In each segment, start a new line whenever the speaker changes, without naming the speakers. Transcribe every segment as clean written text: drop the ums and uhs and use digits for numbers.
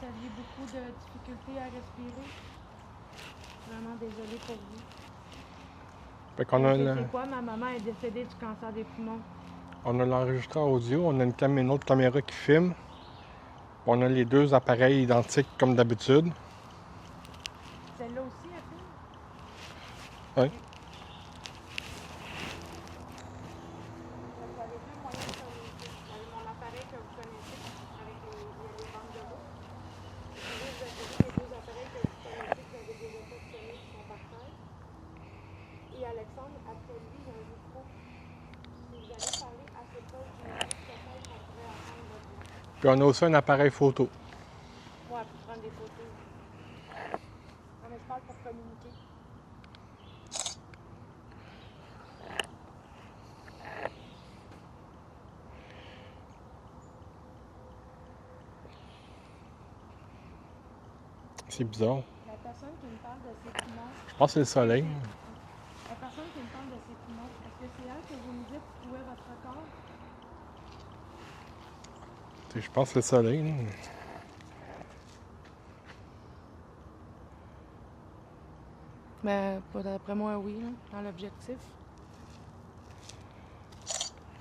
aviez beaucoup de difficultés à respirer. Vraiment désolée pour vous.
Fait qu'on a
C'est quoi? Ma maman est décédée du cancer des poumons.
on a l'enregistreur audio, on a une autre caméra qui filme. On a les deux appareils identiques comme d'habitude.
Celle-là aussi, elle filme?
Oui.
Vous avez deux moyens de communiquer. Vous avez mon appareil que vous connaissez avec les bandes de mots. Je vais vous appeler les deux appareils que vous connaissez, que vous avez déjà fait sonner, qui sont par terre. Et Alexandre, après lui, il y a un micro. Si vous allez parler assez proche du micro, peut-être qu'on pourrait entendre votre voix.
Puis on a aussi un appareil photo.
Ouais, pour prendre des photos. Non, mais je parle pour communiquer.
C'est bizarre.
La personne qui me parle de ses poumons.
Je pense que c'est le soleil.
La personne qui me parle de ses poumons, est-ce que c'est elle que vous me dites où est votre corps?
Je pense que c'est le soleil. Là.
Ben, d'après moi, oui, là, dans l'objectif.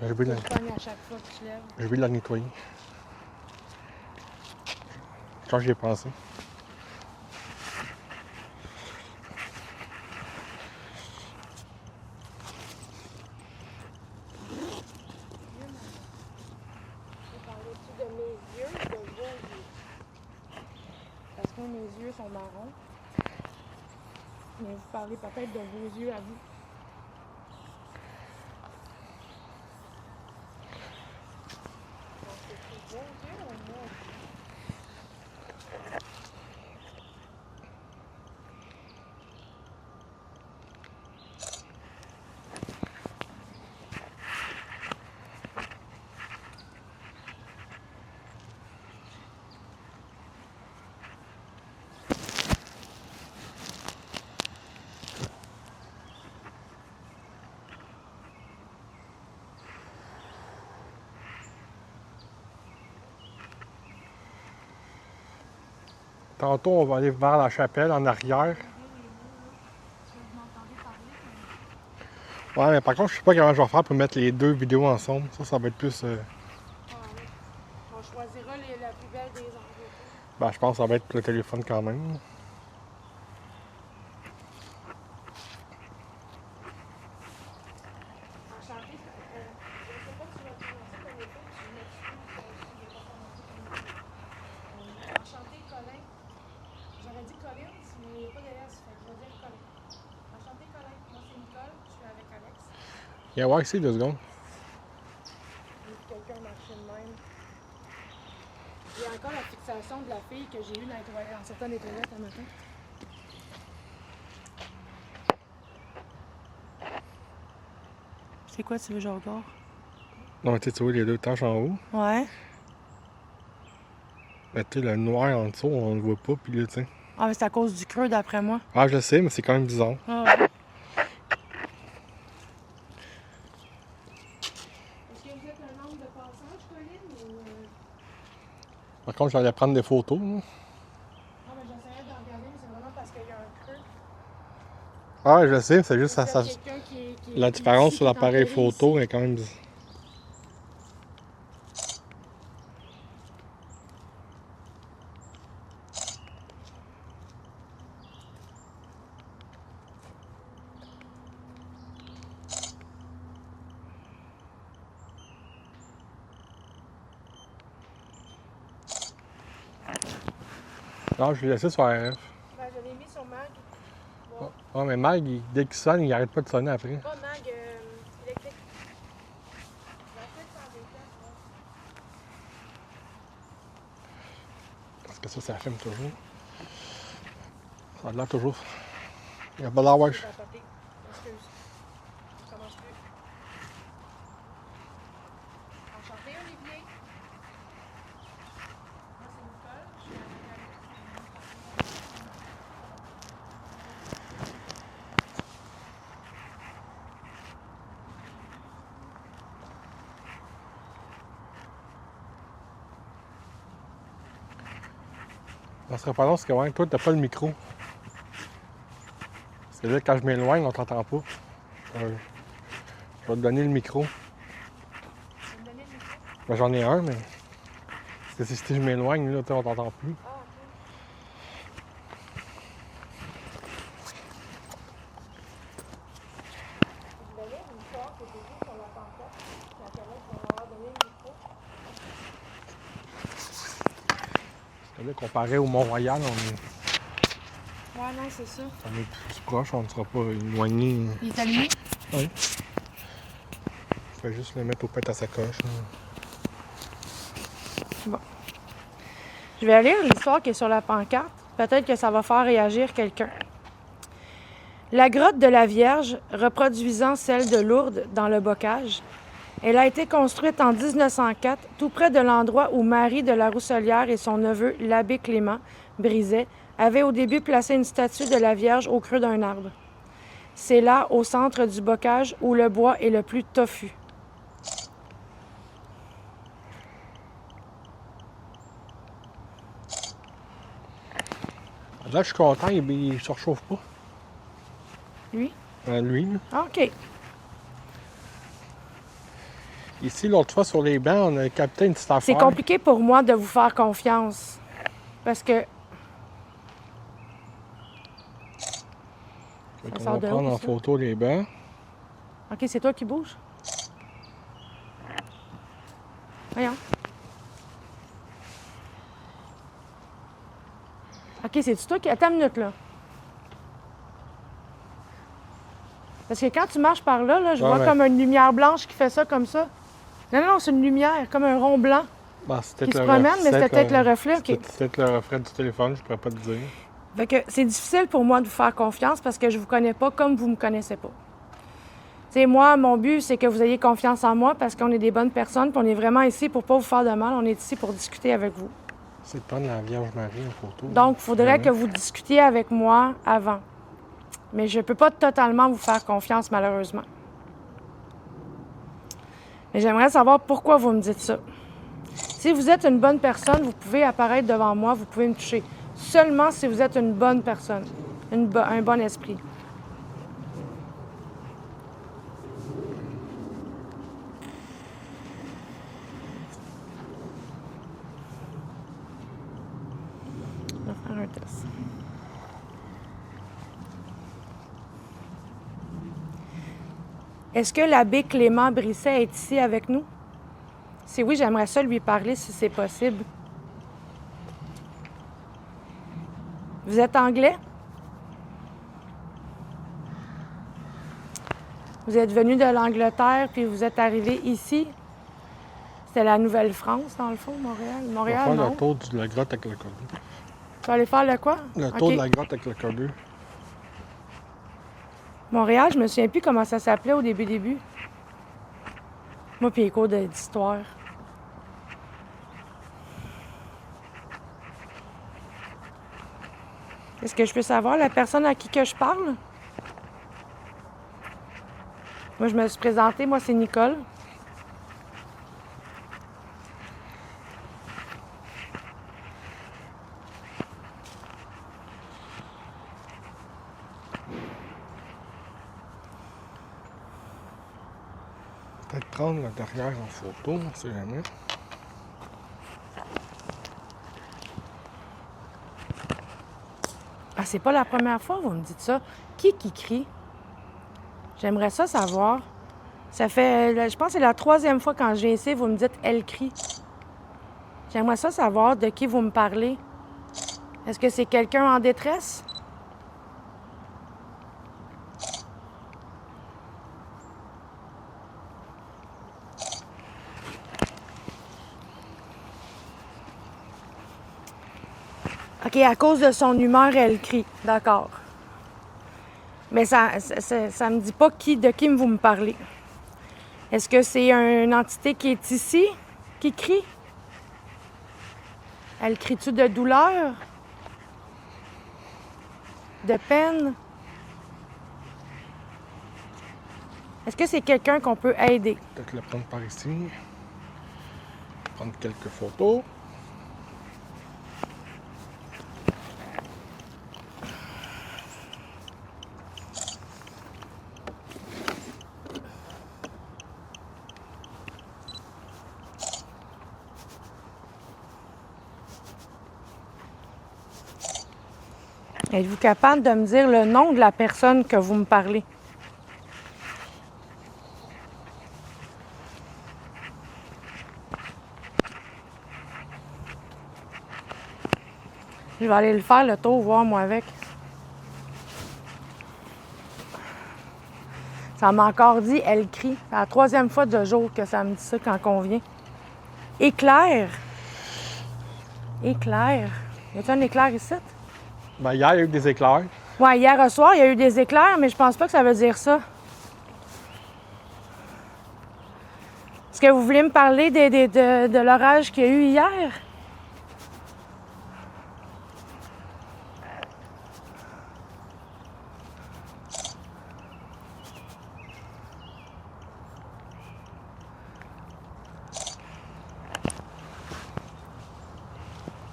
Je vais
Tu pognes à chaque fois que tu lèves.
Je vais la nettoyer. Quand j'y ai pensé.
Parlais-tu de mes yeux ou de vos yeux? Parce que mes yeux sont marrons. Mais vous parlez peut-être de vos yeux à vous. C'est vos yeux ou moi?
Tantôt, on va aller vers la chapelle en arrière. Ouais, mais par contre, je sais pas comment je vais faire pour mettre les deux vidéos ensemble. Ça va être plus.
On choisira la plus belle des angles.
Ben, je pense que ça va être le téléphone quand même.
Enchantée, je ne sais pas si tu vas prononcer comme il faut, puis je m'excuse si je n'ai pas prononcé comme il faut. Enchantée, Colin. J'aurais dit Collins, mais il n'y a pas de S, fait que je vais dire Colin. Enchantée, Colin. Moi, c'est Nicole, je suis avec Alex.
Il y a ici 2 secondes.
Quelqu'un marchait de même. Il y a encore la fixation de la fille que j'ai eue en sortant des toilettes un matin. C'est quoi, tu veux, je regarde?
Non, mais tu vois les deux taches en haut.
Ouais.
Mais tu sais, le noir en dessous, on le voit pas. Puis là, tu sais.
Ah, mais c'est à cause du creux, d'après moi.
Ah, je le sais, mais c'est quand même bizarre.
Ah, ouais. Est-ce que vous êtes un nombre de passage, Colline, ou...
Par contre, j'allais prendre des photos. Là.
Non, mais j'essayais de regarder, mais c'est vraiment parce qu'il y a un creux.
Ah, je le sais, c'est juste ça.
Qui
La différence sur l'appareil photo est quand même bizarre. Non, je l'ai laissé sur RF.
Ben, je l'ai mis sur Mag. Bon.
Ah, mais Mag, dès qu'il sonne, il arrête pas de sonner après.
Pas Mag, électrique. J'essaie de faire des tests, ouais.
Parce que ça filme toujours. Ça a l'air toujours. Il y a pas l'air, ouais.
Excuse. Je commence plus. Enchanté, Olivier. Moi, c'est Nicole. Je suis avec Alex.
Ça serait pas long parce que ouais, toi, t'as pas le micro. Parce que là, quand je m'éloigne, on t'entend pas. Je vais te donner le micro.
Tu vas me donner le micro?
Ben, j'en ai un, mais. Parce que si je m'éloigne, là, on t'entend plus.
Ah, ok. Je vais lire une histoire que j'ai vue sur la pancarte. Ça permet de m'avoir donné le micro.
Là, comparé au Mont-Royal,
Ouais, non, c'est ça.
on est plus proche, on ne sera pas éloigné.
Il est allumé?
Oui. Je vais juste le mettre au pet à sa coche.
Bon. Je vais lire l'histoire qui est sur la pancarte. Peut-être que ça va faire réagir quelqu'un. La grotte de la Vierge, reproduisant celle de Lourdes dans le bocage, elle a été construite en 1904, tout près de l'endroit où Marie de la Rousselière et son neveu, l'abbé Clément Brizet, avaient au début placé une statue de la Vierge au creux d'un arbre. C'est là, au centre du bocage, où le bois est le plus touffu.
Là, je suis content, il se réchauffe pas.
Lui?
Lui, là.
Ah, OK.
Ici, l'autre fois, sur les bancs, on a capté une petite affaire.
C'est compliqué pour moi de vous faire confiance. Parce que...
On
Ça
va
sort de
prendre
où,
en
ça?
photo les bancs.
OK, c'est toi qui bouges? Voyons. OK, c'est toi qui... Attends une minute, là. Parce que quand tu marches par là, je
Ouais,
vois
ouais.
comme une lumière blanche qui fait ça comme ça. Non, non, c'est une lumière, comme un rond blanc
Bon, c'est
qui se
peut-être
promène, mais c'était peut-être le reflet. OK.
C'est peut-être le reflet du téléphone, je pourrais pas te dire.
Fait que c'est difficile pour moi de vous faire confiance parce que je vous connais pas comme vous me connaissez pas. Tu sais, moi, mon but, c'est que vous ayez confiance en moi parce qu'on est des bonnes personnes, puis on est vraiment ici pour pas vous faire de mal, on est ici pour discuter avec vous.
C'est de prendre la Vierge Marie en photo.
Donc, il faudrait que vous discutiez avec moi avant. Mais je peux pas totalement vous faire confiance, malheureusement. Mais j'aimerais savoir pourquoi vous me dites ça. Si vous êtes une bonne personne, vous pouvez apparaître devant moi, vous pouvez me toucher. Seulement si vous êtes une bonne personne, un bon esprit. On va faire un test. Est-ce que l'abbé Clément Brisset est ici avec nous? Si oui, j'aimerais ça lui parler si c'est possible. Vous êtes anglais? Vous êtes venu de l'Angleterre puis vous êtes arrivé ici? C'était la Nouvelle-France, dans le fond, Montréal?
On va
Montréal,
faire
non?
le tour de la grotte avec le corbu.
Tu vas aller faire le quoi?
Le tour
OK.
de la grotte avec le corbu.
Montréal, je me souviens plus comment ça s'appelait au début. Moi, puis les cours d'histoire. Est-ce que je peux savoir la personne à qui que je parle? Moi, je me suis présentée. Moi, c'est Nicole.
Peut-être prendre le derrière en photo, on sait jamais.
Ah, c'est pas la première fois que vous me dites ça. Qui crie? J'aimerais ça savoir. Ça fait, je pense que c'est la 3e fois quand je viens ici, vous me dites « elle crie ». J'aimerais ça savoir de qui vous me parlez. Est-ce que c'est quelqu'un en détresse? OK, à cause de son humeur, elle crie. D'accord. Mais ça me dit pas de qui vous me parlez. Est-ce que c'est une entité qui est ici, qui crie? Elle crie-tu de douleur? De peine? Est-ce que c'est quelqu'un qu'on peut aider?
Peut-être le prendre par ici. Prendre quelques photos.
Êtes-vous capable de me dire le nom de la personne que vous me parlez? Je vais aller le faire le tour, voir moi avec. Ça m'a encore dit, elle crie. C'est la 3e fois de jour que ça me dit ça quand on vient. Éclair. Éclair. Y a-t-il un éclair ici?
Ben, hier, il y a eu des éclairs.
Ouais, hier au soir, il y a eu des éclairs, mais je pense pas que ça veut dire ça. Est-ce que vous voulez me parler de l'orage qu'il y a eu hier?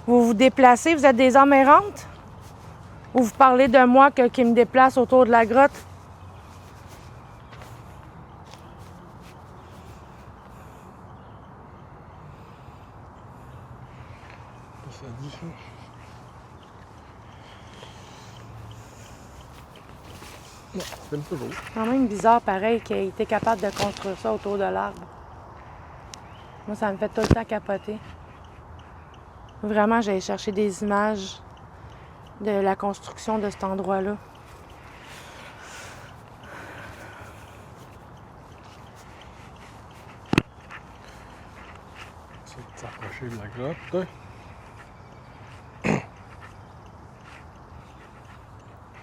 Vous vous déplacez, vous êtes des âmes errantes? Ou vous parlez de moi qui me déplace autour de la grotte?
Ça dit ça. Non, c'est un peu beau.
C'est quand même bizarre, pareil, qu'il ait été capable de construire ça autour de l'arbre. Moi, ça me fait tout le temps capoter. Vraiment, j'allais chercher des images de la construction de cet endroit-là.
Essayer de s'approcher de la grotte.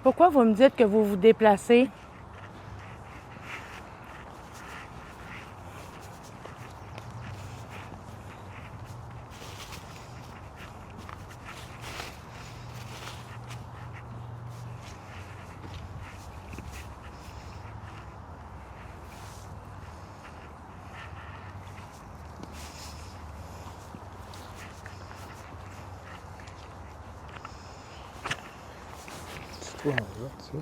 Pourquoi vous me dites que vous vous déplacez?
C'est quoi en grotte, ça?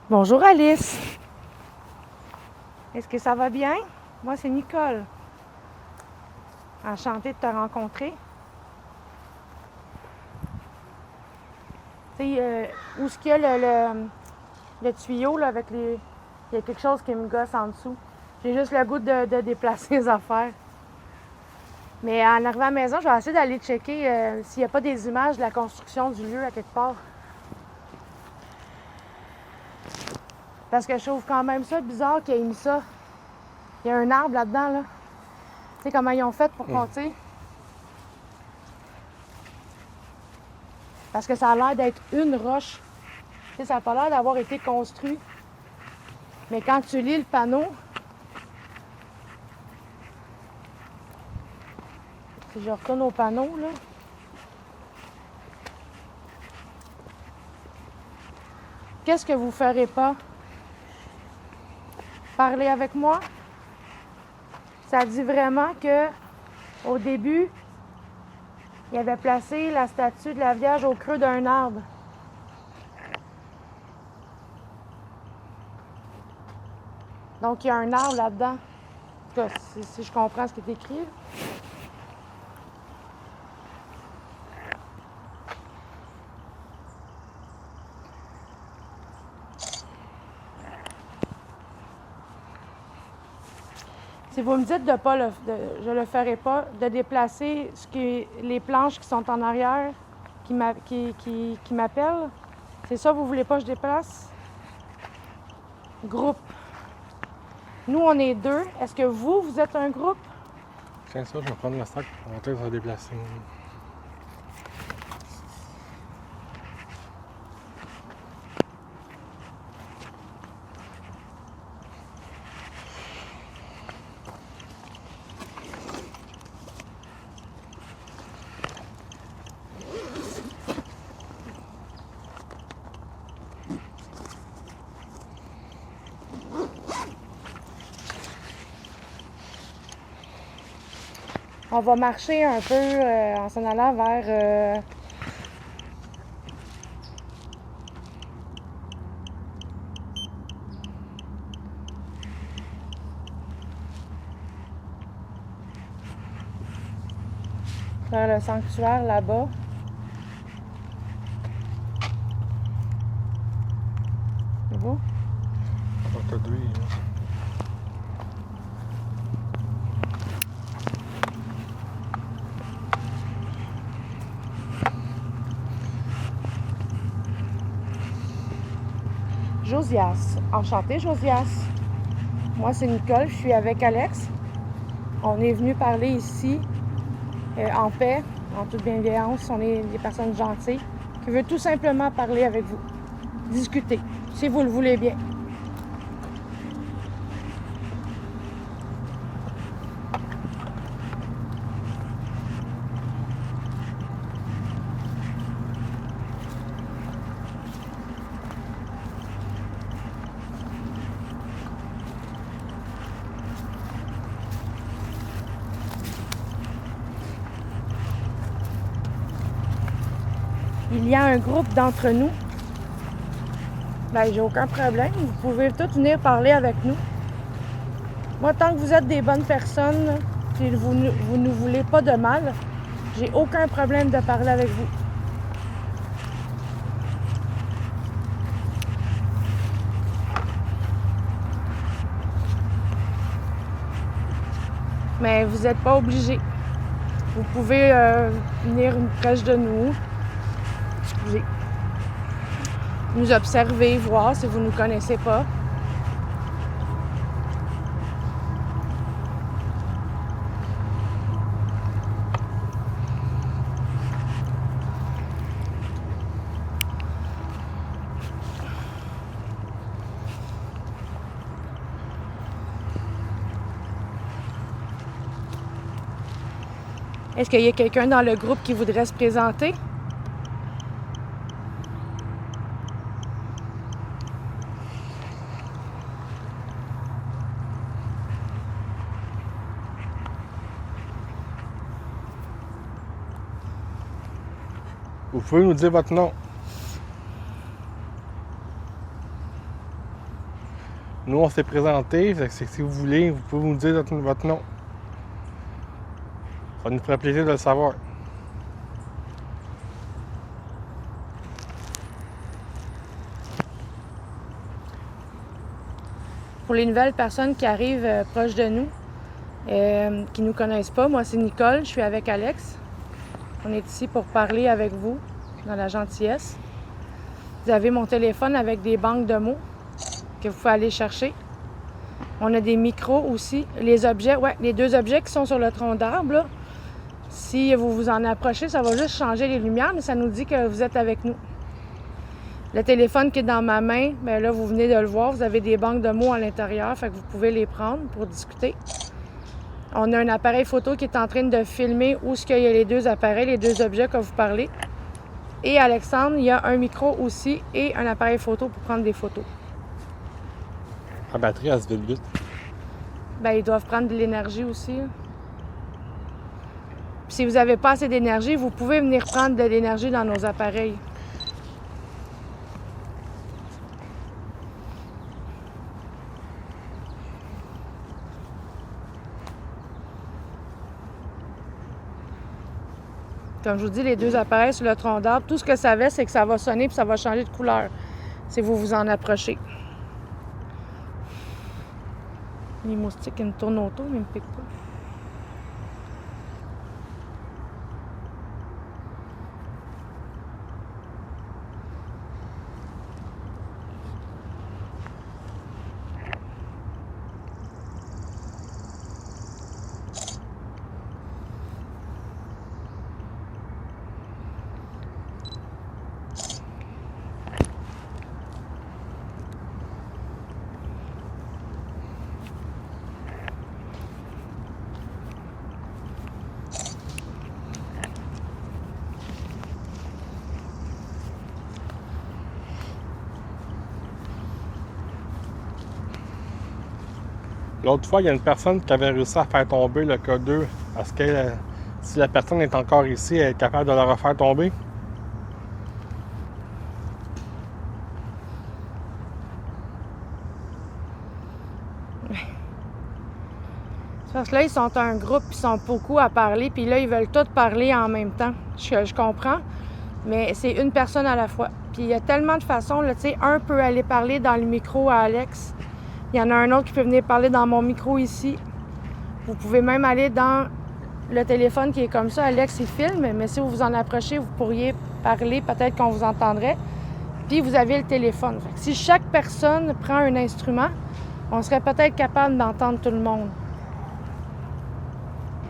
Bonjour Alice. Est-ce que ça va bien? Moi, c'est Nicole. Enchantée de te rencontrer. Tu sais, où est-ce qu'il y a le tuyau là, avec les... Il y a quelque chose qui me gosse en dessous. J'ai juste le goût de déplacer les affaires. Mais en arrivant à la maison, je vais essayer d'aller checker s'il n'y a pas des images de la construction du lieu à quelque part. Parce que je trouve quand même ça bizarre qu'il ait mis ça. Il y a un arbre là-dedans, là. Tu sais comment ils ont fait pour compter? Parce que ça a l'air d'être une roche. Tu sais, ça n'a pas l'air d'avoir été construit. Mais quand tu lis le panneau, si je retourne au panneau, là, qu'est-ce que vous ne ferez pas? Parler avec moi? Ça dit vraiment que au début, il avait placé la statue de la Vierge au creux d'un arbre. Donc, il y a un arbre là-dedans. En tout cas, si je comprends ce qui est écrit. Si vous me dites de pas je le ferai pas, de déplacer les planches qui sont en arrière, qui m'appellent, c'est ça, vous voulez pas que je déplace? Groupe. Nous, on est 2. Est-ce que vous êtes un groupe?
Tiens ça, je vais prendre le sac pour monter, ça va déplacer.
On va marcher un peu en s'en allant vers... vers le sanctuaire là-bas. C'est beau?
Aujourd'hui, là.
Josias. Enchantée, Josias. Moi, c'est Nicole. Je suis avec Alex. On est venu parler ici en paix, en toute bienveillance. On est des personnes gentilles qui veulent tout simplement parler avec vous. Discuter, si vous le voulez bien. Il y a un groupe d'entre nous. Ben, j'ai aucun problème. Vous pouvez tous venir parler avec nous. Moi, tant que vous êtes des bonnes personnes, et vous ne voulez pas de mal, j'ai aucun problème de parler avec vous. Mais vous n'êtes pas obligés. Vous pouvez venir proche de nous. Excusez. Nous observer, voir si vous ne nous connaissez pas. Est-ce qu'il y a quelqu'un dans le groupe qui voudrait se présenter?
Vous pouvez nous dire votre nom. Nous, on s'est présenté. C'est que si vous voulez, vous pouvez nous dire votre nom. Ça nous ferait plaisir de le savoir.
Pour les nouvelles personnes qui arrivent proches de nous, qui ne nous connaissent pas, moi c'est Nicole, je suis avec Alex. On est ici pour parler avec vous, dans la gentillesse. Vous avez mon téléphone avec des banques de mots que vous pouvez aller chercher. On a des micros aussi. Les objets, les deux objets qui sont sur le tronc d'arbre, là, si vous vous en approchez, ça va juste changer les lumières, mais ça nous dit que vous êtes avec nous. Le téléphone qui est dans ma main, bien là, vous venez de le voir, vous avez des banques de mots à l'intérieur, fait que vous pouvez les prendre pour discuter. On a un appareil photo qui est en train de filmer où est-ce qu'il y a les deux appareils, les deux objets que vous parlez. Et Alexandre, il y a un micro aussi et un appareil photo pour prendre des photos.
La batterie, elle se vide vite.
Bien, ils doivent prendre de l'énergie aussi. Puis si vous n'avez pas assez d'énergie, vous pouvez venir prendre de l'énergie dans nos appareils. Comme je vous dis, les deux appareils sur le tronc d'arbre, tout ce que ça fait, c'est que ça va sonner puis ça va changer de couleur si vous vous en approchez. Les moustiques, ils me tournent autour, mais ils ne me piquent pas.
L'autre fois, il y a une personne qui avait réussi à faire tomber le K2 parce qu'elle Si la personne est encore ici, elle est capable de la refaire tomber.
Parce que là, ils sont un groupe, ils sont beaucoup à parler, puis là, ils veulent tous parler en même temps. Je comprends, mais c'est une personne à la fois. Puis il y a tellement de façons, là, tu sais, un peut aller parler dans le micro à Alex. Il y en a un autre qui peut venir parler dans mon micro ici. Vous pouvez même aller dans le téléphone qui est comme ça. Alex, il filme, mais si vous vous en approchez, vous pourriez parler, peut-être qu'on vous entendrait. Puis vous avez le téléphone. Fait que si chaque personne prend un instrument, on serait peut-être capable d'entendre tout le monde.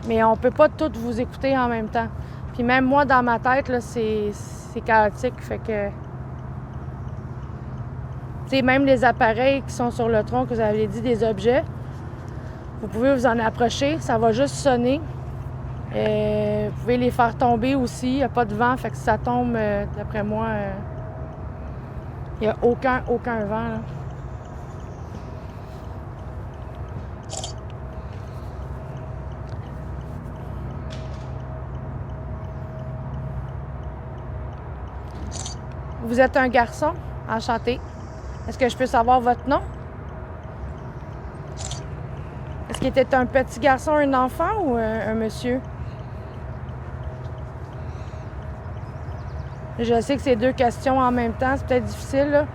Mais on peut pas toutes vous écouter en même temps. Puis même moi, dans ma tête, là, c'est chaotique. Fait que... Tu sais, même les appareils qui sont sur le tronc, que vous avez dit, des objets, vous pouvez vous en approcher, ça va juste sonner. Vous pouvez les faire tomber aussi. Il n'y a pas de vent, fait que si ça tombe, d'après moi, il n'y a aucun vent, là. Vous êtes un garçon? Enchanté. Est-ce que je peux savoir votre nom? Est-ce qu'il était un petit garçon, un enfant ou un monsieur? Je sais que c'est deux questions en même temps, c'est peut-être difficile, là.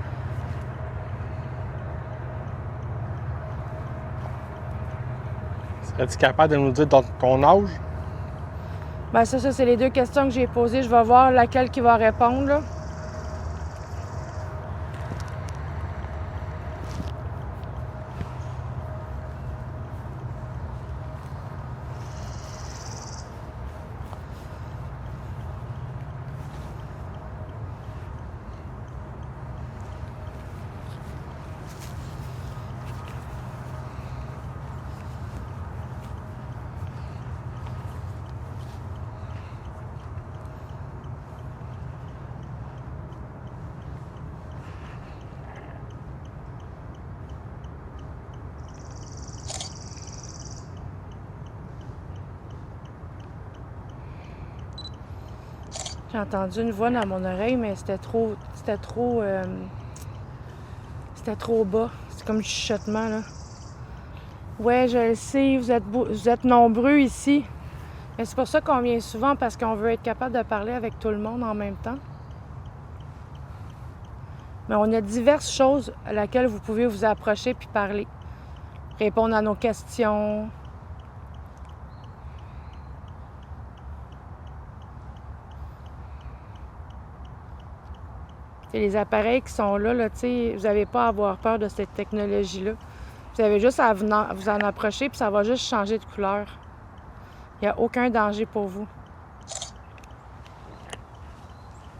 Serais-tu capable de nous dire ton âge?
Ben ça, c'est les deux questions que j'ai posées. Je vais voir laquelle qui va répondre, là. J'ai entendu une voix dans mon oreille, mais c'était trop bas. C'est comme du chuchotement, là. Ouais, je le sais, vous êtes nombreux ici. Mais c'est pour ça qu'on vient souvent, parce qu'on veut être capable de parler avec tout le monde en même temps. Mais on a diverses choses à laquelle vous pouvez vous approcher puis parler. Répondre à nos questions. Et les appareils qui sont là, vous n'avez pas à avoir peur de cette technologie-là. Vous avez juste à vous en approcher, puis ça va juste changer de couleur. Il n'y a aucun danger pour vous.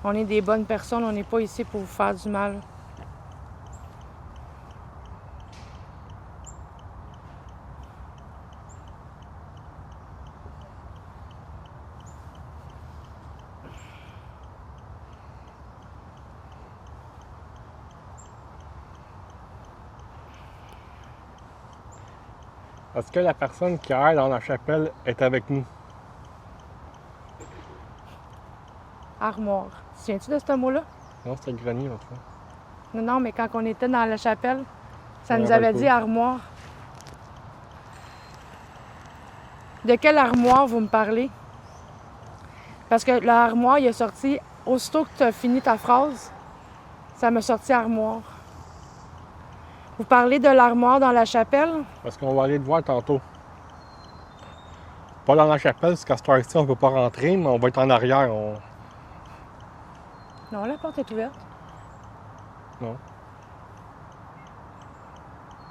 On est des bonnes personnes, on n'est pas ici pour vous faire du mal.
Est-ce que la personne qui erre dans la chapelle est avec nous?
Armoire. Tu te souviens-tu de ce mot-là?
Non, c'était le grenier l'autre fois.
Non, mais quand on était dans la chapelle, ça
Je me
nous avait
rappelle
dit
pas.
armoire. De quelle armoire vous me parlez? Parce que l'armoire, il est sorti, aussitôt que tu as fini ta phrase, ça m'a sorti armoire. Vous parlez de l'armoire dans la chapelle?
Parce qu'on va aller te voir tantôt. Pas dans la chapelle, parce qu'à cette heure-ci, on ne peut pas rentrer, mais on va être en arrière.
Non, la porte est ouverte.
Non.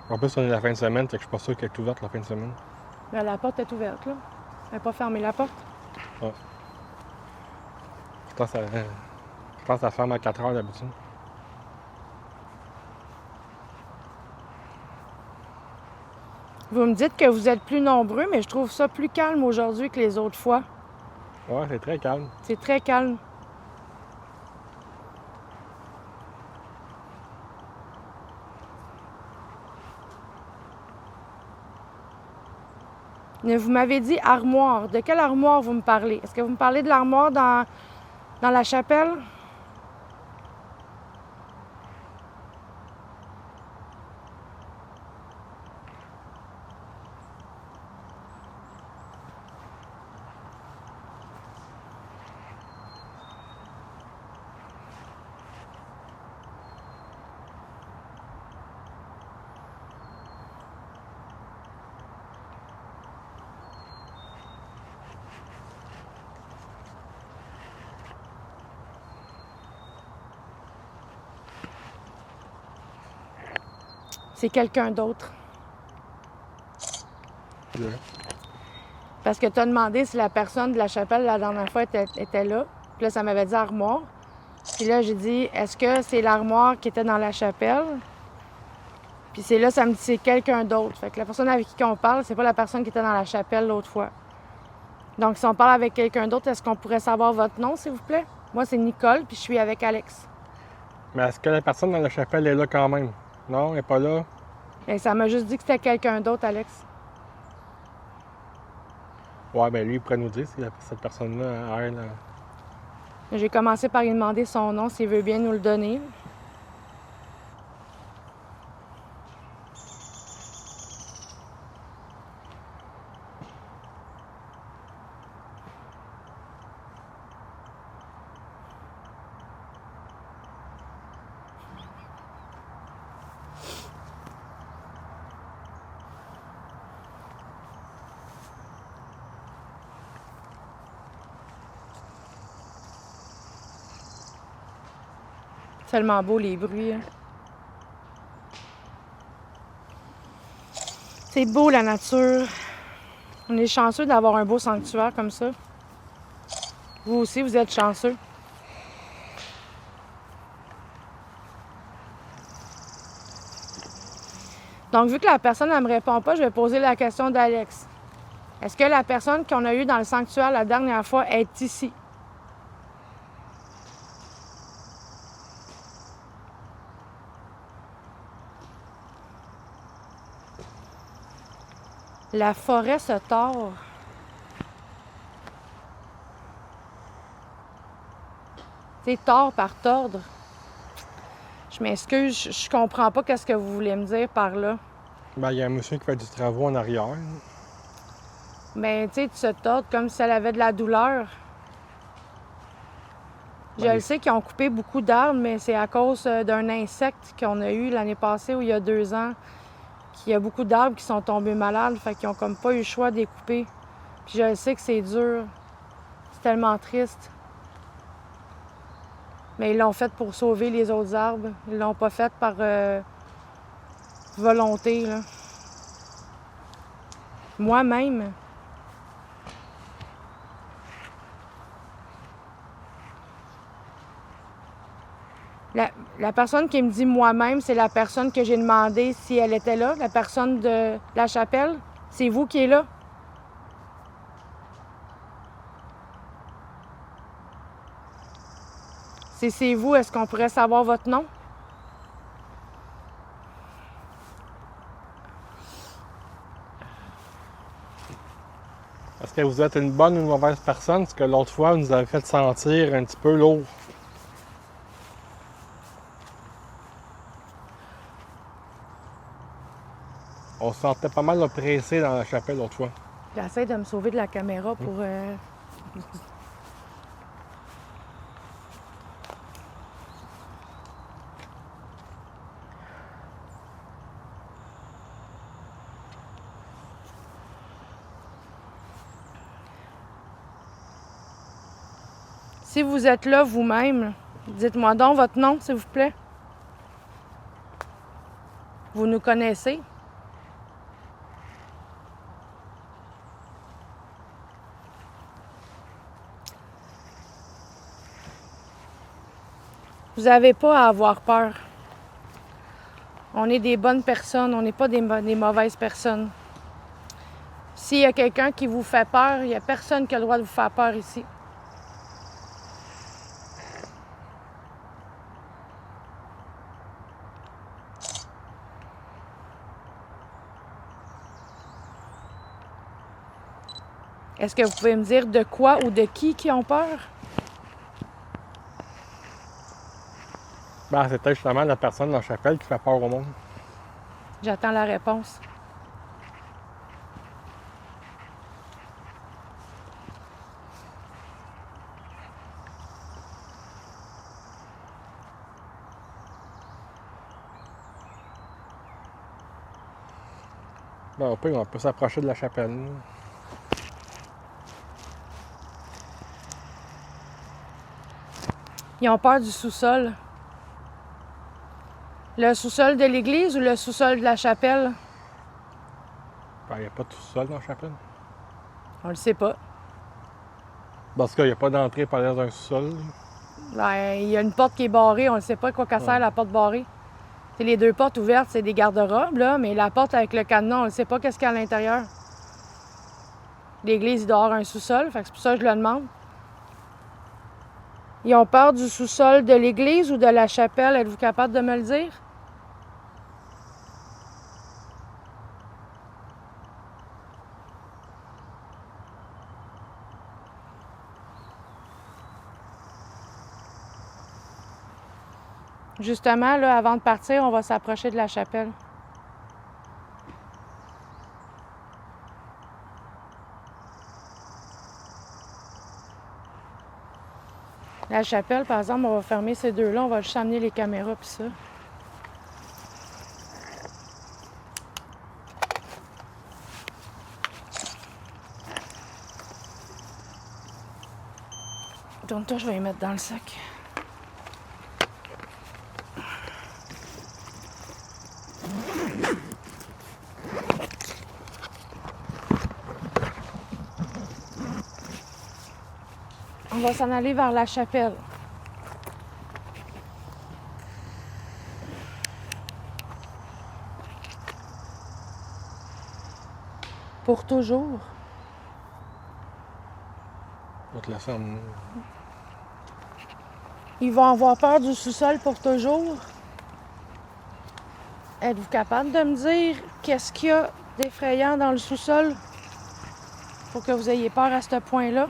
En plus, on est la fin de semaine, fait que je suis pas sûr qu'elle est ouverte la fin de semaine.
Mais la porte est ouverte, là. Elle n'est pas fermée, la porte.
Je pense que ça ferme à 4 heures d'habitude.
Vous me dites que vous êtes plus nombreux, mais je trouve ça plus calme aujourd'hui que les autres fois.
Ouais, c'est très calme.
C'est très calme. Vous m'avez dit armoire. De quelle armoire vous me parlez? Est-ce que vous me parlez de l'armoire dans la chapelle? C'est quelqu'un d'autre.
Ouais.
Parce que tu as demandé si la personne de la chapelle la dernière fois était là. Puis là, ça m'avait dit armoire. Puis là, j'ai dit, est-ce que c'est l'armoire qui était dans la chapelle? Puis c'est là, ça me dit, c'est quelqu'un d'autre. Fait que la personne avec qui on parle, c'est pas la personne qui était dans la chapelle l'autre fois. Donc, si on parle avec quelqu'un d'autre, est-ce qu'on pourrait savoir votre nom, s'il vous plaît? Moi, c'est Nicole, puis je suis avec Alex.
Mais est-ce que la personne dans la chapelle est là quand même? Non, elle n'est pas là?
Et ça m'a juste dit que c'était quelqu'un d'autre, Alex.
Ouais, ben lui, il pourrait nous dire si cette personne-là, elle,
J'ai commencé par lui demander son nom, s'il veut bien nous le donner. Tellement beau les bruits. Hein. C'est beau la nature. On est chanceux d'avoir un beau sanctuaire comme ça. Vous aussi, vous êtes chanceux. Donc, vu que la personne ne me répond pas, je vais poser la question d'Alex. Est-ce que la personne qu'on a eue dans le sanctuaire la dernière fois est ici? La forêt se tord. C'est tord par tordre. Je m'excuse, je comprends pas qu'est-ce que vous voulez me dire par là.
ben, il y a un monsieur qui fait du travaux en arrière.
Ben, tu sais, tu se tordes comme si elle avait de la douleur. Je le sais qu'ils ont coupé beaucoup d'arbres, mais c'est à cause d'un insecte qu'on a eu l'année passée ou il y a 2 ans. Qu'il y a beaucoup d'arbres qui sont tombés malades, fait qu'ils ont comme pas eu le choix de les couper. Puis je le sais que c'est dur. C'est tellement triste. Mais ils l'ont fait pour sauver les autres arbres. Ils l'ont pas fait par volonté, là. Moi-même. La personne qui me dit moi-même, c'est la personne que j'ai demandé si elle était là, la personne de la chapelle. C'est vous qui êtes là? Si c'est vous, est-ce qu'on pourrait savoir votre nom?
Est-ce que vous êtes une bonne ou une mauvaise personne? Parce que l'autre fois, vous nous avez fait sentir un petit peu lourd. On se sentait pas mal oppressé dans la chapelle l'autre fois.
J'essaie de me sauver de la caméra pour... Si vous êtes là vous-même, dites-moi donc votre nom, s'il vous plaît. Vous nous connaissez? Vous n'avez pas à avoir peur. On est des bonnes personnes, on n'est pas des mauvaises personnes. S'il y a quelqu'un qui vous fait peur, il n'y a personne qui a le droit de vous faire peur ici. Est-ce que vous pouvez me dire de quoi ou de qui ont peur?
Ben, c'était justement la personne dans la chapelle qui fait peur au monde.
J'attends la réponse.
Ben, au pire, on peut s'approcher de la chapelle.
Ils ont peur du sous-sol. Le sous-sol de l'église ou le sous-sol de la chapelle?
Ben, il n'y a pas de sous-sol dans la chapelle.
On le sait pas.
Dans ce cas, il n'y a pas d'entrée par dans un sous-sol.
Ben, il y a une porte qui est barrée. On ne sait pas quoi qu'elle sert, la porte barrée. C'est les deux portes ouvertes, c'est des garde-robes, là, mais la porte avec le cadenas, on ne sait pas qu'est-ce qu'il y a à l'intérieur. L'église, il doit y avoir un sous-sol, fait que c'est pour ça que je le demande. Ils ont peur du sous-sol de l'église ou de la chapelle? Êtes-vous capable de me le dire? Justement, là, avant de partir, on va s'approcher de la chapelle. La chapelle, par exemple, on va fermer ces deux-là, on va juste amener les caméras puis ça. Donc toi, je vais les mettre dans le sac. On va s'en aller vers la chapelle. Pour toujours.
On va te laisser emmener.
Ils vont avoir peur du sous-sol pour toujours. Êtes-vous capable de me dire qu'est-ce qu'il y a d'effrayant dans le sous-sol pour que vous ayez peur à ce point-là?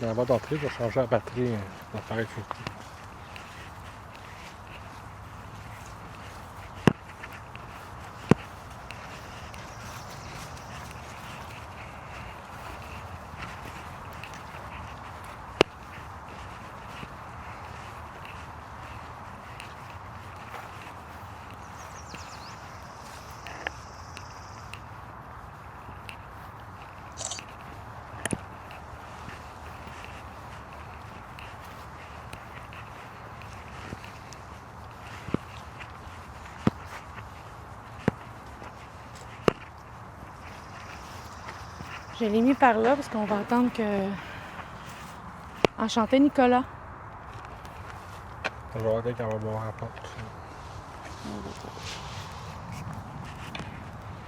Avant d'entrer, je vais changer la batterie de l'appareil photo.
Je l'ai mis par là parce qu'on va attendre que... Enchanté, Nicolas.
On va voir dès qu'on va boire la porte.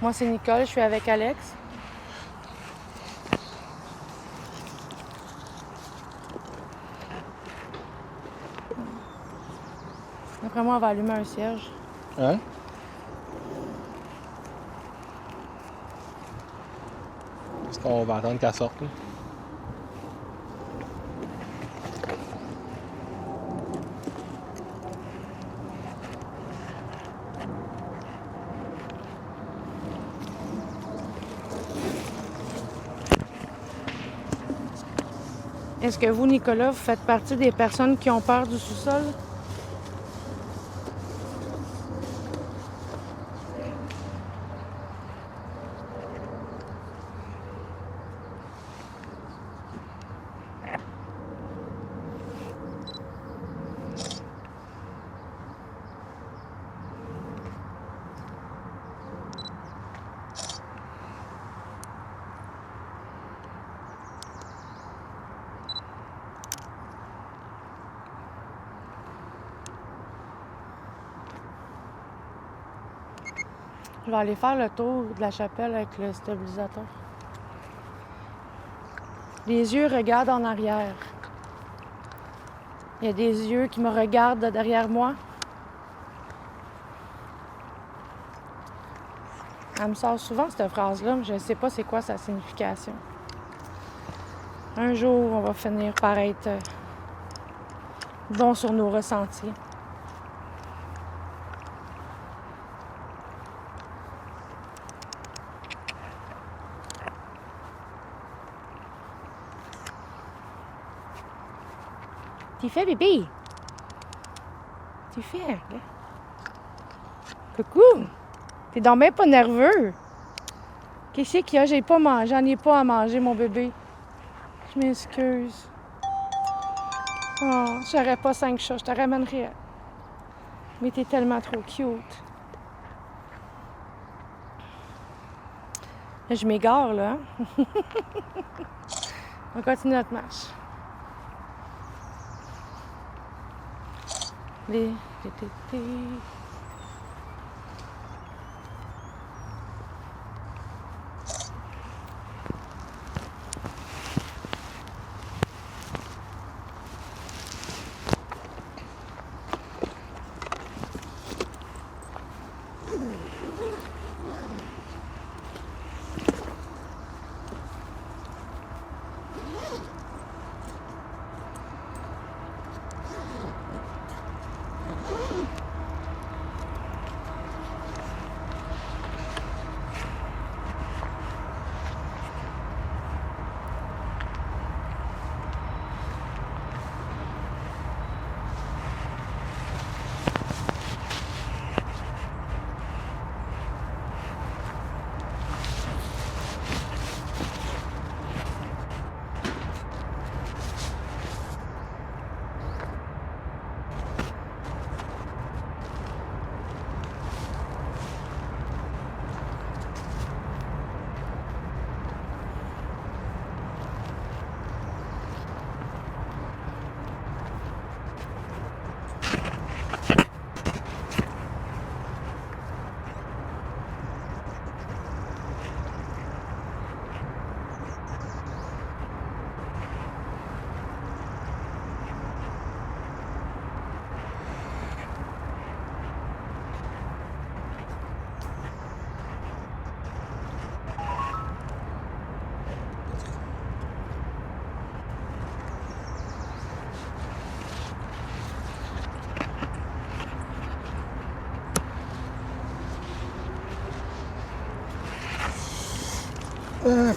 Moi, c'est Nicole, je suis avec Alex. Après moi, on va allumer un cierge.
Hein? Est-ce qu'on va attendre qu'elle sorte? Là?
Est-ce que vous, Nicolas, vous faites partie des personnes qui ont peur du sous-sol? Je vais aller faire le tour de la chapelle avec le stabilisateur. Les yeux regardent en arrière. Il y a des yeux qui me regardent derrière moi. Elle me sort souvent cette phrase-là, mais je ne sais pas c'est quoi sa signification. Un jour, on va finir par être bon sur nos ressentis. Tu fais, bébé? Tu fais, là? Coucou! T'es donc même pas nerveux. Qu'est-ce qu'il y a? J'ai pas mangé. J'en ai pas à manger, mon bébé. Je m'excuse. Oh, j'aurais pas 5 chats. Je te ramènerais. Mais t'es tellement trop cute. Je m'égare, là. On continue notre marche. Les...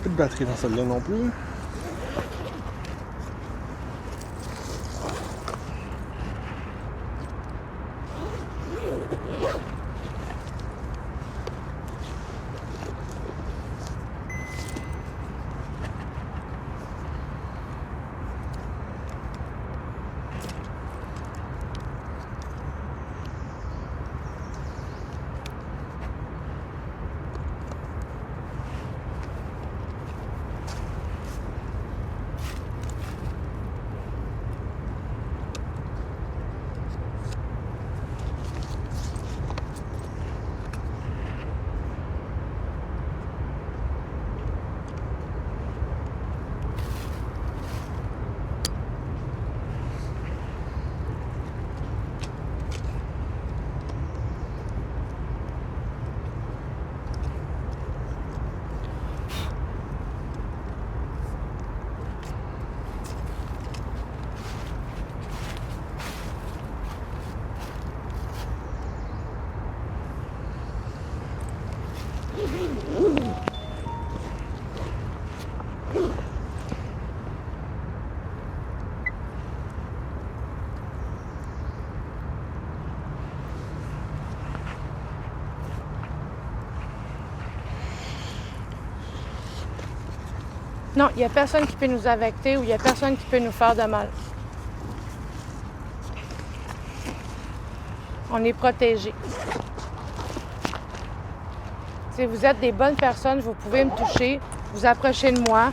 Plus de batterie dans celle-là non plus.
Non, il n'y a personne qui peut nous affecter ou il n'y a personne qui peut nous faire de mal. On est protégés. Si vous êtes des bonnes personnes, vous pouvez me toucher, vous approcher de moi.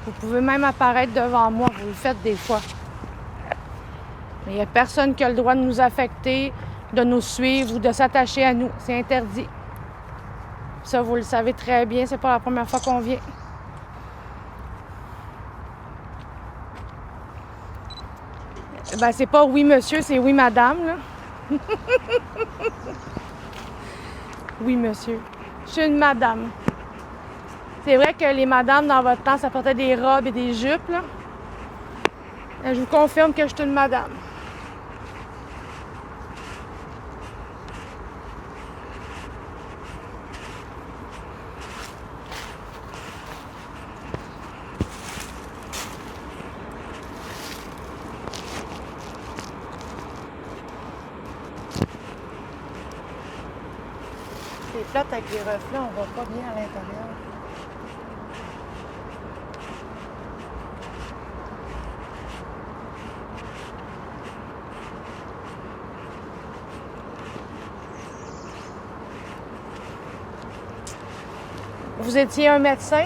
Vous pouvez même apparaître devant moi, vous le faites des fois. Il n'y a personne qui a le droit de nous affecter, de nous suivre ou de s'attacher à nous. C'est interdit. Ça, vous le savez très bien, c'est pas la première fois qu'on vient. Ben, c'est pas oui monsieur, c'est oui madame, là. Oui monsieur. Je suis une madame. C'est vrai que les madames, dans votre temps, ça portait des robes et des jupes, là. Je vous confirme que je suis une madame. C'est plate avec les reflets, on voit pas bien à l'intérieur. Vous étiez un médecin?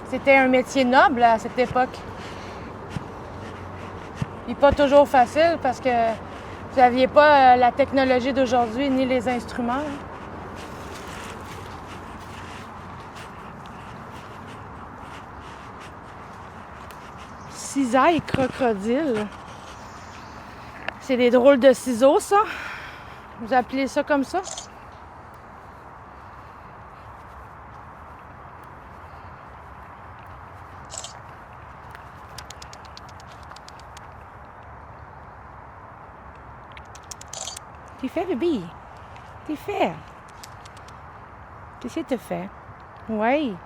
C'était un métier noble à cette époque. Et pas toujours facile parce que vous n'aviez pas la technologie d'aujourd'hui ni les instruments. Cisaille crocodile. C'est des drôles de ciseaux, ça? Vous appelez ça comme ça? T'es fait, bébé? T'es fait? Qu'est-ce que tu fais? Oui.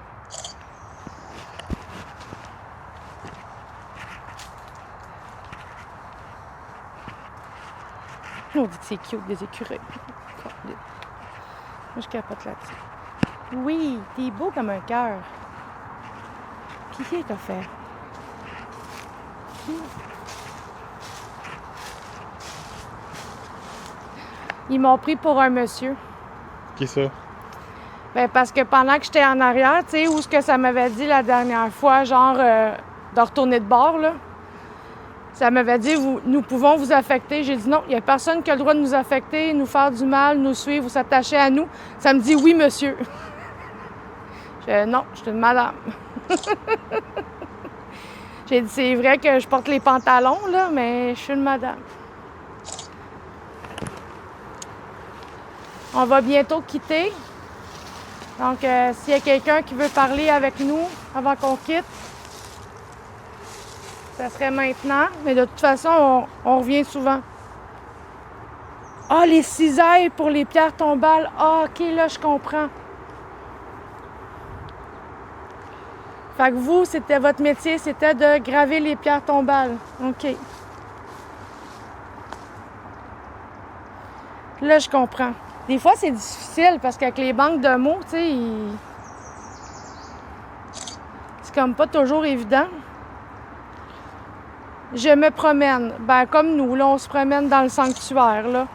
On dit que c'est cute, des écureuils. Moi, je capote là-dessus. Oui, t'es beau comme un cœur. Qui c'est que t'as fait? Qui? Ils m'ont pris pour un monsieur.
Qui ça?
Ben parce que pendant que j'étais en arrière, tu sais, où ce que ça m'avait dit la dernière fois, genre de retourner de bord, là, ça m'avait dit, nous pouvons vous affecter. J'ai dit non, il n'y a personne qui a le droit de nous affecter, nous faire du mal, nous suivre ou s'attacher à nous. Ça me dit oui, monsieur. Non, je suis une madame. J'ai dit, c'est vrai que je porte les pantalons, là, mais je suis une madame. On va bientôt quitter. Donc, s'il y a quelqu'un qui veut parler avec nous avant qu'on quitte, ça serait maintenant. Mais de toute façon, on revient souvent. Ah, les cisailles pour les pierres tombales. Ah, OK, là, je comprends. Fait que vous, c'était votre métier, c'était de graver les pierres tombales. OK. Là, je comprends. Des fois, c'est difficile parce qu'avec les banques de mots, tu sais, c'est comme pas toujours évident. Je me promène. Ben, comme nous, là, on se promène dans le sanctuaire, là.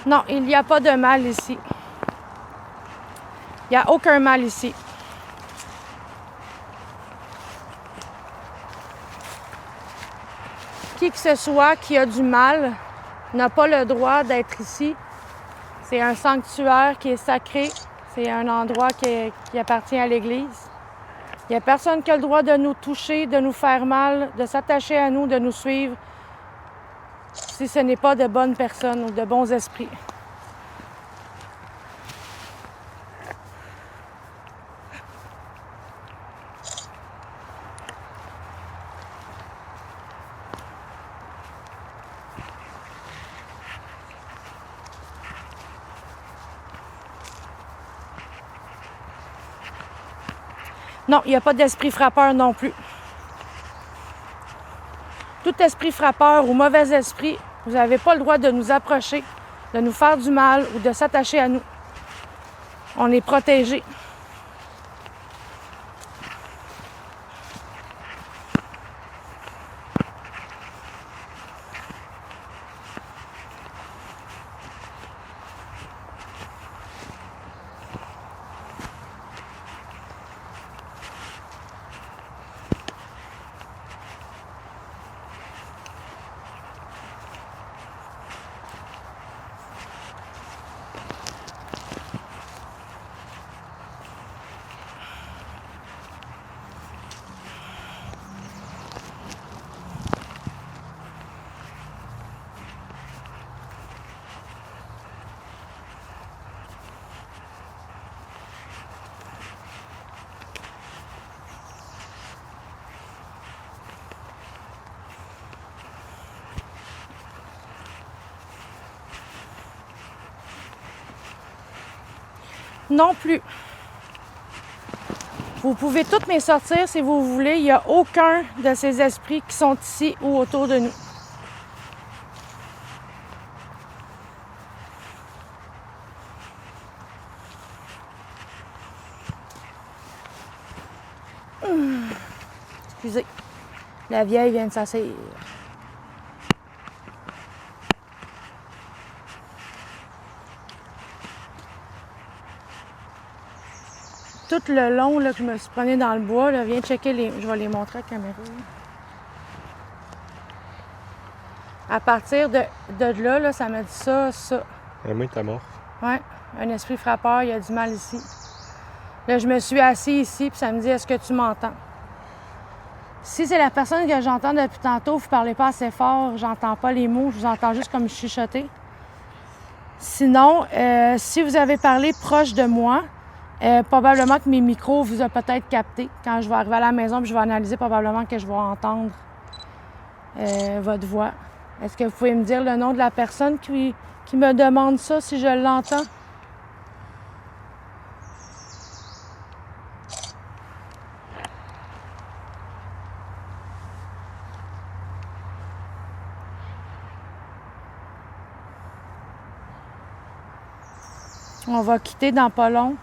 Non, il n'y a pas de mal ici. Il n'y a aucun mal ici. Qui que ce soit qui a du mal n'a pas le droit d'être ici. C'est un sanctuaire qui est sacré. C'est un endroit qui appartient à l'Église. Il n'y a personne qui a le droit de nous toucher, de nous faire mal, de s'attacher à nous, de nous suivre, si ce n'est pas de bonnes personnes ou de bons esprits. Non, il n'y a pas d'esprit frappeur non plus. Tout esprit frappeur ou mauvais esprit, vous n'avez pas le droit de nous approcher, de nous faire du mal ou de s'attacher à nous. On est protégés. Non plus. Vous pouvez toutes mes sortir si vous voulez. Il n'y a aucun de ces esprits qui sont ici ou autour de nous. Excusez. La vieille vient de s'asseoir. Tout le long là, que je me suis promenée dans le bois, là, viens checker les. Je vais les montrer à la caméra. À partir de là, ça m'a dit ça.
La main est amorphe.
Ouais, un esprit frappeur, il y a du mal ici. Là, je me suis assise ici, puis ça me dit, est-ce que tu m'entends? Si c'est la personne que j'entends depuis tantôt, vous ne parlez pas assez fort, j'entends pas les mots, je vous entends juste comme chuchoter. Sinon, si vous avez parlé proche de moi, probablement que mes micros vous ont peut-être capté. Quand je vais arriver à la maison, puis je vais analyser, probablement que je vais entendre votre voix. Est-ce que vous pouvez me dire le nom de la personne qui me demande ça, si je l'entends? On va quitter dans pas long.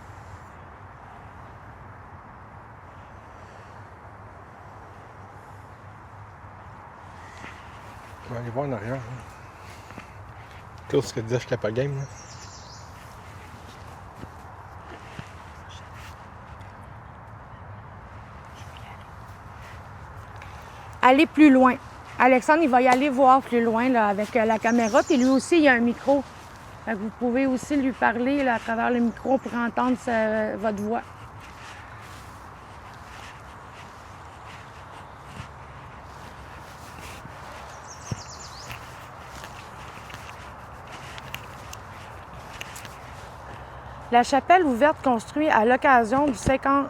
On va aller voir en arrière. Claude, ce que disait, je n'étais pas game. Là.
Aller plus loin. Alexandre, il va y aller voir plus loin là, avec la caméra. Puis lui aussi, il y a un micro. Fait que vous pouvez aussi lui parler là, à travers le micro pour entendre votre voix. La chapelle ouverte construite à l'occasion du 50e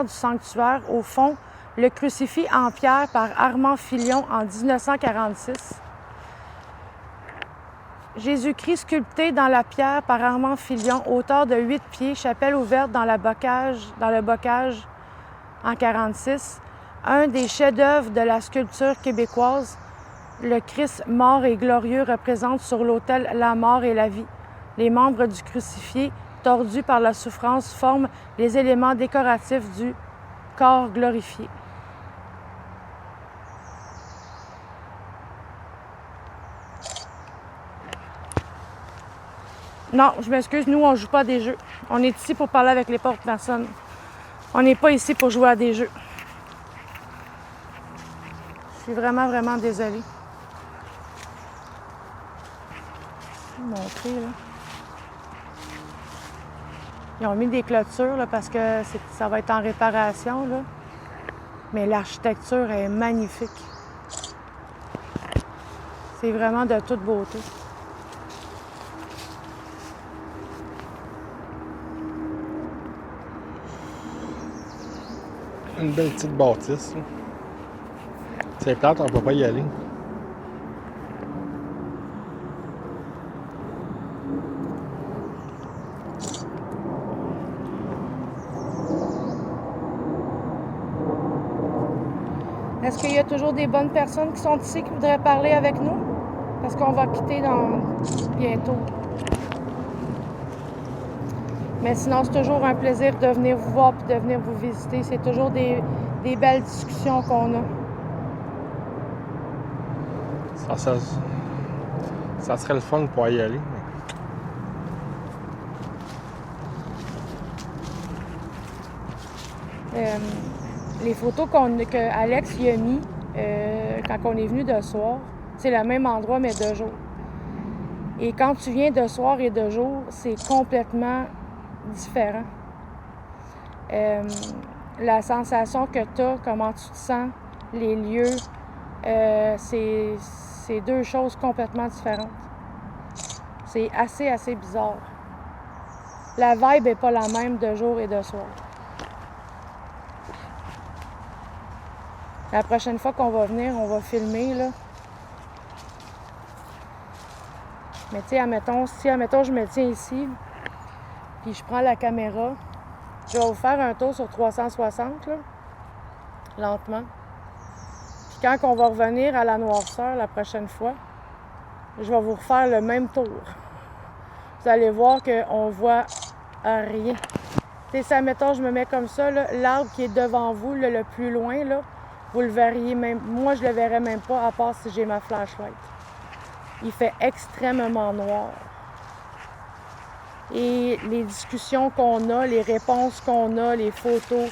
du sanctuaire, au fond, le crucifix en pierre par Armand Filion en 1946. Jésus-Christ sculpté dans la pierre par Armand Filion, hauteur de 8 pieds, chapelle ouverte dans le bocage en 1946. Un des chefs-d'œuvre de la sculpture québécoise, le Christ mort et glorieux représente sur l'autel la mort et la vie. Les membres du crucifié, tordus par la souffrance, forment les éléments décoratifs du corps glorifié. Non, je m'excuse, nous, on ne joue pas à des jeux. On est ici pour parler avec les pauvres personnes. On n'est pas ici pour jouer à des jeux. Je suis vraiment, vraiment désolée. Je vais vous montrer, là. Ils ont mis des clôtures là, parce que ça va être en réparation, là. Mais l'architecture est magnifique. C'est vraiment de toute beauté.
Une belle petite bâtisse. Là. C'est plate, on ne peut pas y aller.
Est-ce qu'il y a toujours des bonnes personnes qui sont ici qui voudraient parler avec nous? Parce qu'on va quitter bientôt. Mais sinon, c'est toujours un plaisir de venir vous voir et de venir vous visiter. C'est toujours des belles discussions qu'on a.
Ça serait le fun pour y aller.
Les photos que Alex y a mis quand on est venu de soir, c'est le même endroit mais de jour. Et quand tu viens de soir et de jour, c'est complètement différent. La sensation que tu as, comment tu te sens, les lieux, c'est deux choses complètement différentes. C'est assez bizarre. La vibe n'est pas la même de jour et de soir. La prochaine fois qu'on va venir, on va filmer, là. Mais tu sais, admettons, je me tiens ici, puis je prends la caméra, je vais vous faire un tour sur 360, là, lentement. Puis quand on va revenir à la noirceur la prochaine fois, je vais vous refaire le même tour. Vous allez voir qu'on voit rien. Tu sais, si, admettons, je me mets comme ça, là, l'arbre qui est devant vous, là, le plus loin, là, vous le verriez même. Moi, je le verrais même pas, à part si j'ai ma flashlight. Il fait extrêmement noir. Et les discussions qu'on a, les réponses qu'on a, les photos,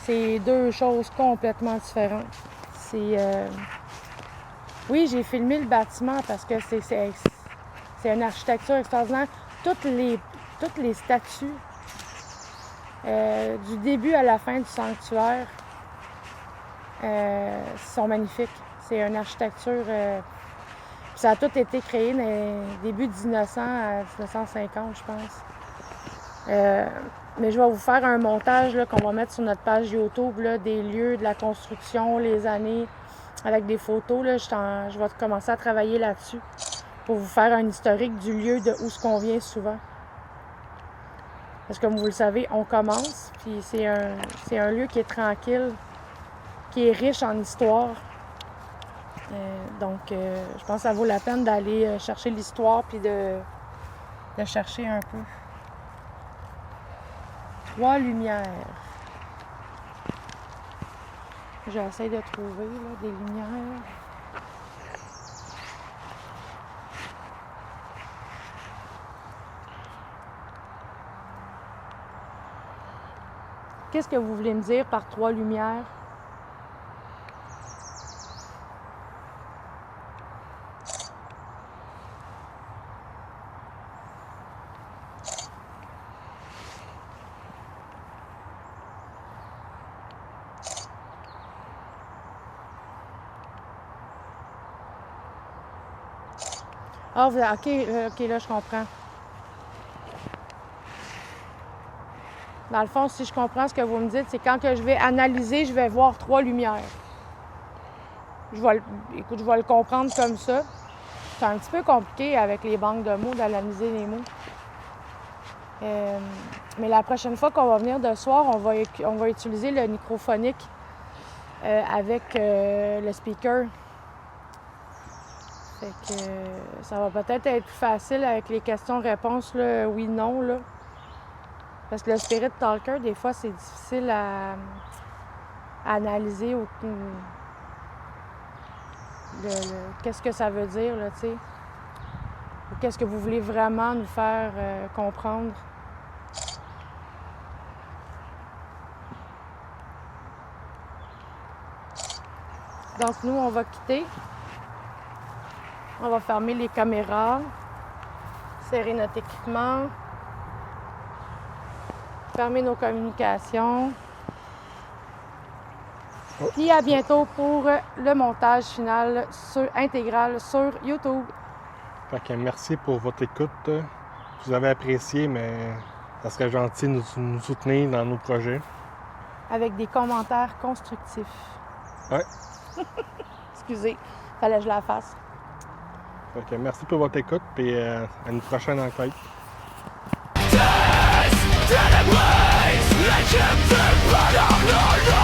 c'est deux choses complètement différentes. Oui, j'ai filmé le bâtiment parce que c'est une architecture extraordinaire. Toutes les statues, du début à la fin du sanctuaire, sont magnifiques. C'est une architecture... ça a tout été créé dans les débuts 1900 à 1950, je pense. Mais je vais vous faire un montage là, qu'on va mettre sur notre page YouTube, là, des lieux, de la construction, les années, avec des photos. Là, je vais commencer à travailler là-dessus pour vous faire un historique du lieu de où ce qu'on vient souvent. Parce que comme vous le savez, on commence, puis c'est un lieu qui est tranquille, qui est riche en histoire. Donc, je pense que ça vaut la peine d'aller chercher l'histoire puis de chercher un peu. Trois lumières. J'essaie de trouver là, des lumières. Qu'est-ce que vous voulez me dire par trois lumières? Ah, OK, là, je comprends. Dans le fond, si je comprends ce que vous me dites, c'est quand que je vais analyser, je vais voir trois lumières. Je vais le comprendre comme ça. C'est un petit peu compliqué avec les banques de mots, d'analyser les mots. Mais la prochaine fois qu'on va venir de soir, on va utiliser le microphonique avec le speaker. Fait que ça va peut-être être plus facile avec les questions-réponses, là, oui, non, là. Parce que le Spirit Talker, des fois, c'est difficile à analyser qu'est-ce que ça veut dire, là, tu sais. Ou qu'est-ce que vous voulez vraiment nous faire comprendre. Donc, nous, on va quitter. On va fermer les caméras, serrer notre équipement. fermer nos communications.
Oh.
Puis à bientôt pour le montage final intégral sur YouTube.
Fait que merci pour votre écoute. Vous avez apprécié, mais ça serait gentil de nous soutenir dans nos projets.
Avec des commentaires constructifs.
Ouais.
Excusez, fallait que je la fasse.
Fait que merci pour votre écoute et à une prochaine enquête.
To the place, let him turn blood on